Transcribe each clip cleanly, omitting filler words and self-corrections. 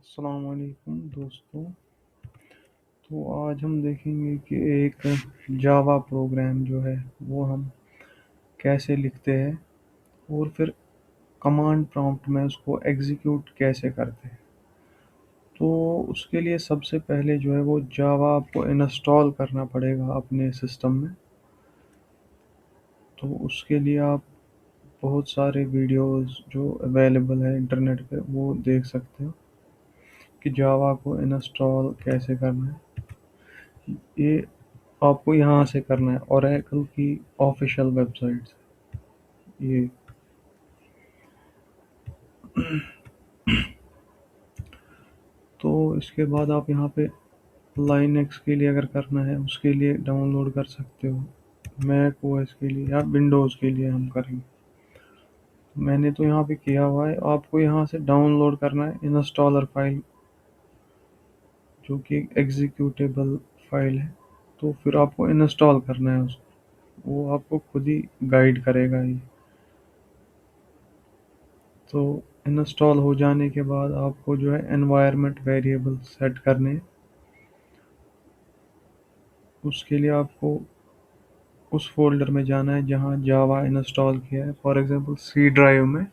अस्सलाम वालेकुम दोस्तों। तो आज हम देखेंगे कि एक जावा प्रोग्राम जो है वो हम कैसे लिखते हैं और फिर कमांड प्रॉम्प्ट में उसको एग्जीक्यूट कैसे करते हैं। तो उसके लिए सबसे पहले जो है वो जावा आपको इंस्टॉल करना पड़ेगा अपने सिस्टम में। तो उसके लिए आप बहुत सारे वीडियोस जो अवेलेबल है इंटरनेट पे वो देख सकते हो कि जावा को इंस्टॉल कैसे करना है। ये आपको यहाँ से करना है ओरेकल की ऑफिशियल वेबसाइट से। ये तो इसके बाद आप यहाँ पे लाइनक्स के लिए अगर करना है उसके लिए डाउनलोड कर सकते हो। मैक ओएस के लिए या विंडोज़ के लिए हम करेंगे। मैंने तो यहाँ पे किया हुआ है। आपको यहाँ से डाउनलोड करना है इंस्टॉलर फाइल जो कि एग्जीक्यूटेबल फाइल है। तो फिर आपको इंस्टॉल करना है उसको, वो आपको खुद ही गाइड करेगा ये। तो इंस्टॉल हो जाने के बाद आपको जो है एनवायरनमेंट वेरिएबल सेट करने हैं। उसके लिए आपको उस फोल्डर में जाना है जहाँ जावा इंस्टॉल किया है, फॉर एग्जांपल सी ड्राइव में।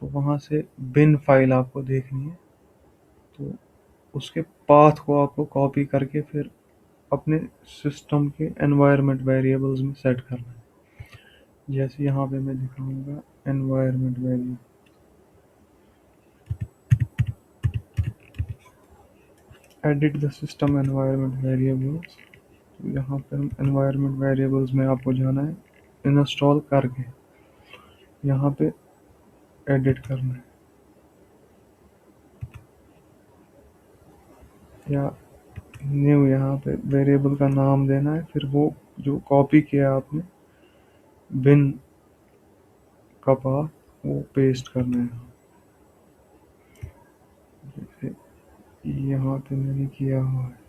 तो वहाँ से बिन फाइल आपको देखनी है। तो उसके पाथ को आपको कॉपी करके फिर अपने सिस्टम के एनवायरनमेंट वेरिएबल्स में सेट करना है। जैसे यहाँ पे मैं दिखाऊंगा environment variable, edit the system environment variables. तो यहाँ पे हम एनवायरनमेंट वेरिएबल्स में आपको जाना है इंस्टॉल करके, यहाँ पे एडिट करना है या न्यू, यहाँ पे वेरिएबल का नाम देना है। फिर वो जो कॉपी किया आपने बिन का पाथ वो पेस्ट करना है। जैसे यहाँ पे मैंने किया हुआ है।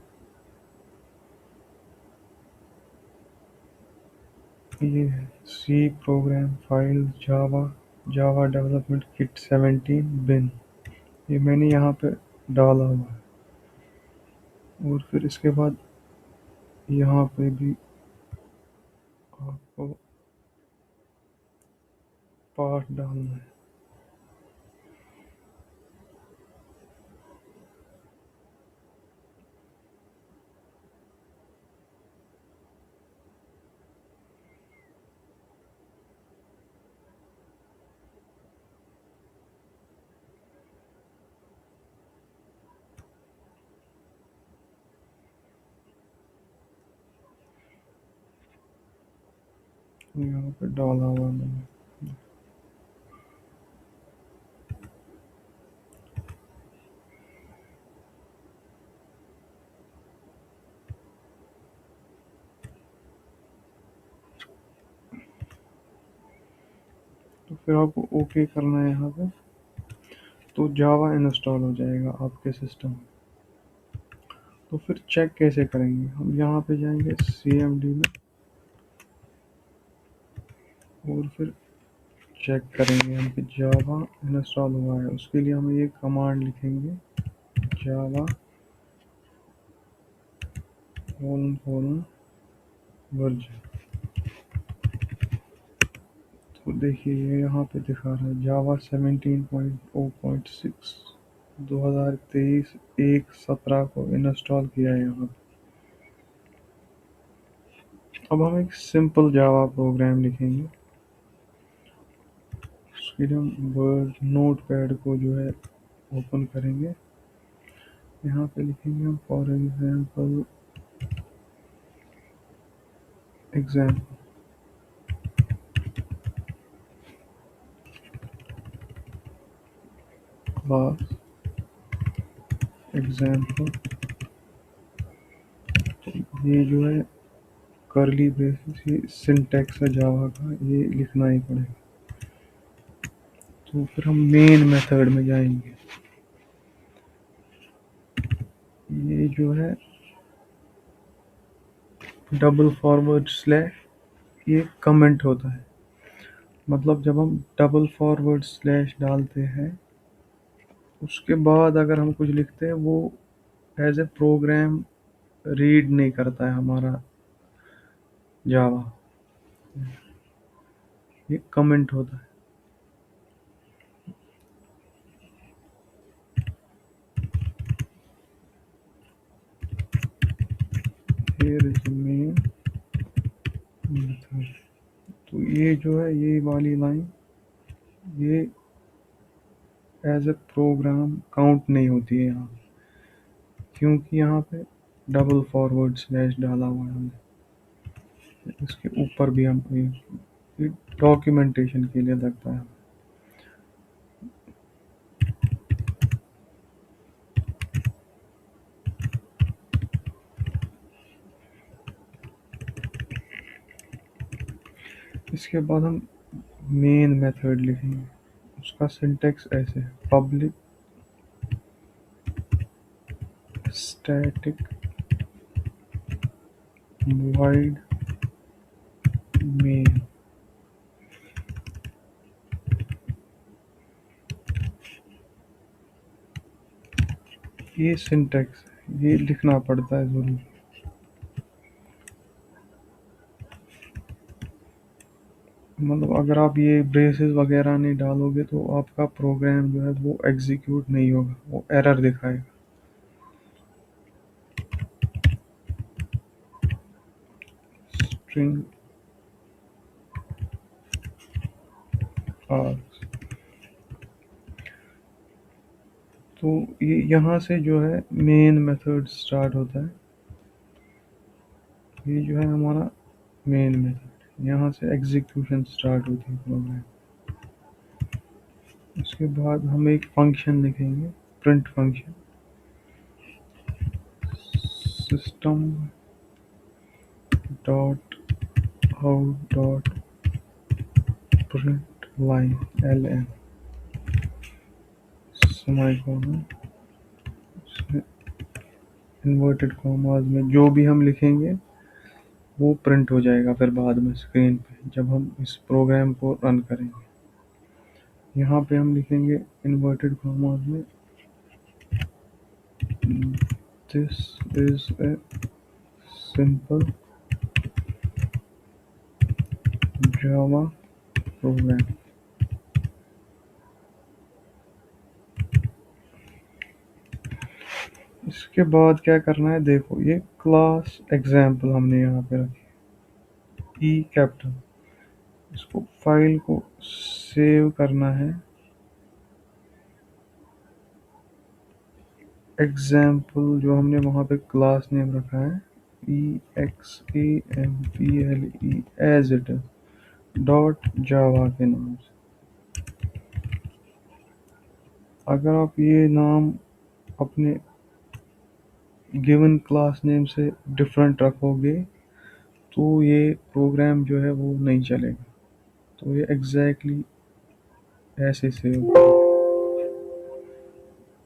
ये है सी प्रोग्राम फाइल जावा जावा डेवलपमेंट किट 17 बिन, ये मैंने यहाँ पे डाला हुआ है। और फिर इसके बाद यहाँ पे भी आपको पाथ डालना है। यहाँ पे डाला हुआ मैंने। तो फिर आपको ओके करना है यहाँ पे। तो जावा इंस्टॉल हो जाएगा आपके सिस्टम में। तो फिर चेक कैसे करेंगे, हम यहाँ पे जाएंगे CMD में और फिर चेक करेंगे हम कि जावा इंस्टॉल हुआ है। उसके लिए हम ये कमांड लिखेंगे जावा : वर्जन। तो देखिए ये यहाँ पे दिखा रहा है जावा 17.0.6 2023 1/17 को इंस्टॉल किया है यहाँ पे। अब हम एक सिंपल जावा प्रोग्राम लिखेंगे। उसके लिए हम वर्ड नोट पैड को जो है ओपन करेंगे। यहाँ पे लिखेंगे हम फॉर एग्जाम्पल क्लास एग्जाम्पल। ये जो है करली ब्रेसेस, ये सिंटैक्स है जावा का, ये लिखना ही पड़ेगा। तो फिर हम मेन मेथड में जाएंगे। ये जो है डबल फॉरवर्ड स्लैश, ये कमेंट होता है। मतलब जब हम डबल फॉरवर्ड स्लैश डालते हैं उसके बाद अगर हम कुछ लिखते हैं वो एज ए प्रोग्राम रीड नहीं करता है हमारा जावा, ये कमेंट होता है। Here is the main method। तो ये जो है ये वाली लाइन ये एज ए प्रोग्राम काउंट नहीं होती है यहाँ, क्योंकि यहाँ पे डबल फॉरवर्ड स्लैश डाला हुआ है हमने। इसके ऊपर भी हम ये डॉक्यूमेंटेशन के लिए लगता है। इसके बाद हम मेन मेथड लिखेंगे, उसका सिंटेक्स ऐसे है, पब्लिक स्टैटिक void main। ये सिंटेक्स ये लिखना पड़ता है जरूर। मतलब अगर आप ये ब्रेसेस वगैरह नहीं डालोगे तो आपका प्रोग्राम जो है वो एग्जीक्यूट नहीं होगा, वो एरर दिखाएगा। स्ट्रिंग आर्ग्स, तो ये यहाँ से जो है मेन मेथड स्टार्ट होता है। ये जो है हमारा मेन मेथड, यहाँ से एग्जीक्यूशन स्टार्ट होती है प्रोग्राम। उसके बाद हम एक फंक्शन लिखेंगे, print function, system dot out dot print line ln semicolon, inverted commas में जो भी हम लिखेंगे वो प्रिंट हो जाएगा फिर बाद में स्क्रीन पे जब हम इस प्रोग्राम को रन करेंगे। यहाँ पे हम लिखेंगे इन्वर्टेड कॉमास में this is a simple Java program. इसके बाद क्या करना है, देखो ये क्लास एग्जाम्पल हमने यहाँ पे रखी ई कैपिटल, इसको फाइल को सेव करना है एग्जाम्पल जो हमने वहाँ पे क्लास नेम रखा है EXAMPLE as it is dot Java के नाम से। अगर आप ये नाम अपने गिवन क्लास नेम से डिफरेंट रखोगे तो ये प्रोग्राम जो है वो नहीं चलेगा। तो ये एग्जैक्टली ऐसे सेव होगा।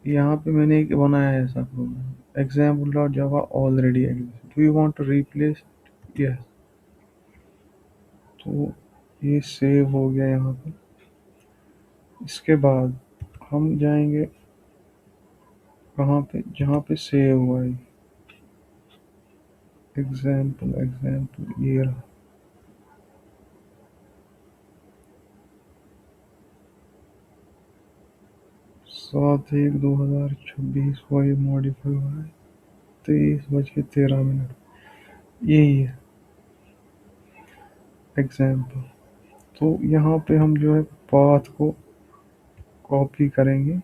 यहाँ पे मैंने एक बनाया है ऐसा program, example dot Java already exist, do you want to replace, yes. तो ये सेव हो गया यहाँ पे। इसके बाद हम जाएंगे कहाँ पे, जहाँ पे सेव हुआ है एग्जाम्पल ये रहा। 7/1/2026 को ये मॉडिफाई हुआ है, 23:13। यही है एग्जाम्पल। तो यहाँ पे हम जो है पाथ को कॉपी करेंगे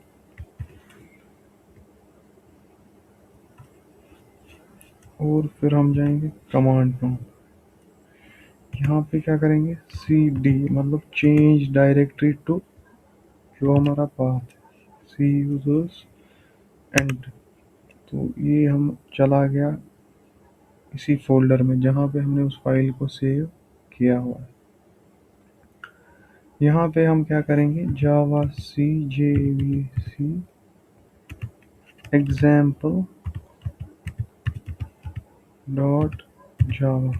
और फिर हम जाएंगे कमांड प्रॉम्प्ट, यहाँ पे क्या करेंगे cd मतलब चेंज डायरेक्टरी टू जो हमारा पाथ है, सी यूजर्स एंड। तो ये हम चला गया इसी फोल्डर में जहाँ पे हमने उस फाइल को सेव किया हुआ है। यहाँ पे हम क्या करेंगे जावा cjvc एग्जाम्पल डॉट जावा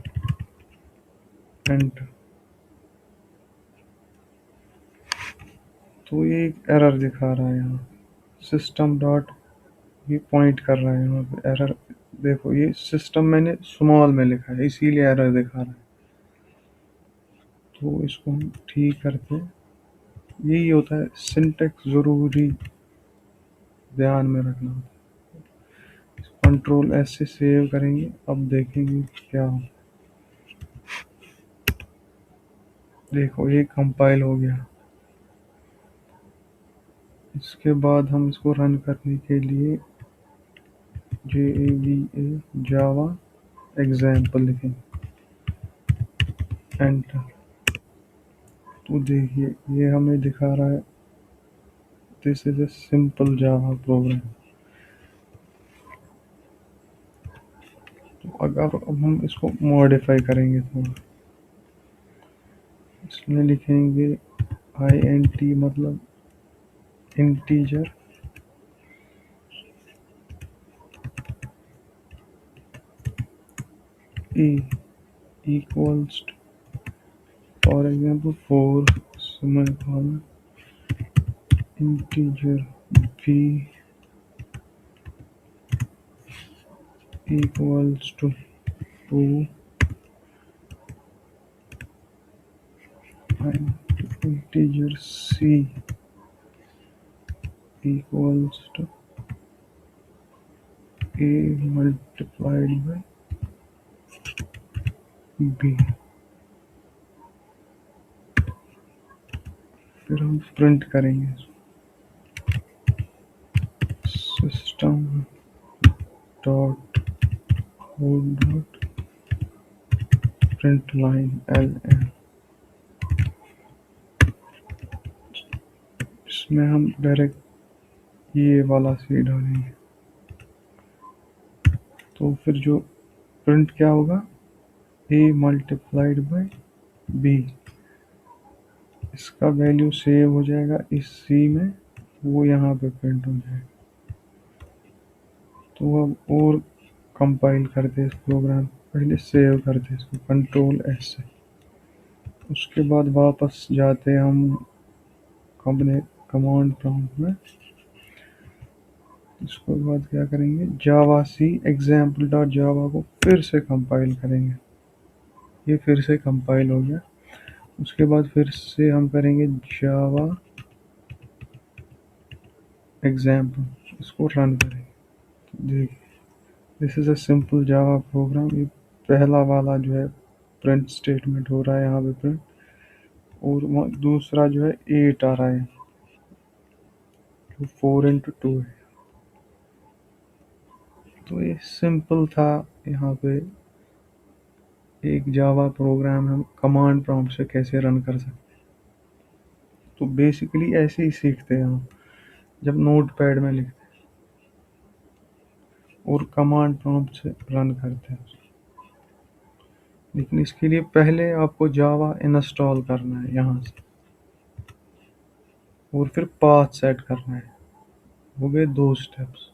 एंटर। तो ये एक एरर दिखा रहा है यहाँ, सिस्टम डॉट, ये पॉइंट कर रहा है यहाँ पे एरर। देखो ये सिस्टम मैंने स्मॉल में लिखा है इसीलिए एरर दिखा रहा है। तो इसको हम ठीक करते हैं। यही होता है, सिंटेक्स ज़रूरी ध्यान में रखना होता है। कंट्रोल एस से सेव करेंगे, अब देखेंगे क्या हो। देखो ये कंपाइल हो गया। इसके बाद हम इसको रन करने के लिए JAVA जावा एग्जाम्पल लिखें, एंटर। तो देखिए ये हमें दिखा रहा है this is a simple Java program. तो अगर अब हम इसको मॉडिफाई करेंगे थोड़ा, इसमें लिखेंगे INT मतलब integer, E equals to, for example 4 semicolon integer B equals to 2 and integer C equals to A multiplied by B। फिर हम प्रिंट करेंगे system dot out dot print line LN। इसमें हम डायरेक्ट ये वाला सी डालेंगे। तो फिर जो प्रिंट क्या होगा, A मल्टीप्लाइड बाई B। इसका वैल्यू सेव हो जाएगा इस C में, वो यहाँ पे प्रिंट हो जाएगा। तो अब और कंपाइल करते इस प्रोग्राम, पहले सेव करते इसको कंट्रोल S से। उसके बाद वापस जाते हम अपने कमांड प्रॉम्प्ट में। इसके बाद क्या करेंगे, जावा सी एग्जाम्पल डॉट जावा को फिर से कंपाइल करेंगे। ये फिर से कंपाइल हो गया। उसके बाद फिर से हम करेंगे जावा एग्जाम्पल, इसको रन करेंगे। देखिए this is a simple Java program. ये पहला वाला जो है प्रिंट स्टेटमेंट हो रहा है यहाँ पे प्रिंट, और दूसरा जो है 8 आ रहा है, जो 4 into 2 है। तो ये सिंपल था। यहाँ पे एक जावा प्रोग्राम हम कमांड प्रॉम्प्ट से कैसे रन कर सकते हैं। तो बेसिकली ऐसे ही सीखते हैं हम जब नोट पैड में लिखते हैं और कमांड प्रॉम्प्ट से रन करते हैं। लेकिन इसके लिए पहले आपको जावा इंस्टॉल करना है यहाँ से, और फिर पाथ सेट करना है। हो गए 2 स्टेप्स।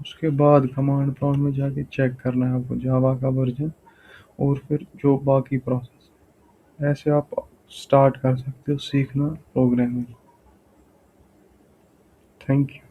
उसके बाद कमांड प्रॉम्प्ट में जाके चेक करना है आपको जावा का वर्जन, और फिर जो बाकी प्रोसेस। ऐसे आप स्टार्ट कर सकते हो सीखना प्रोग्रामिंग। Thank you.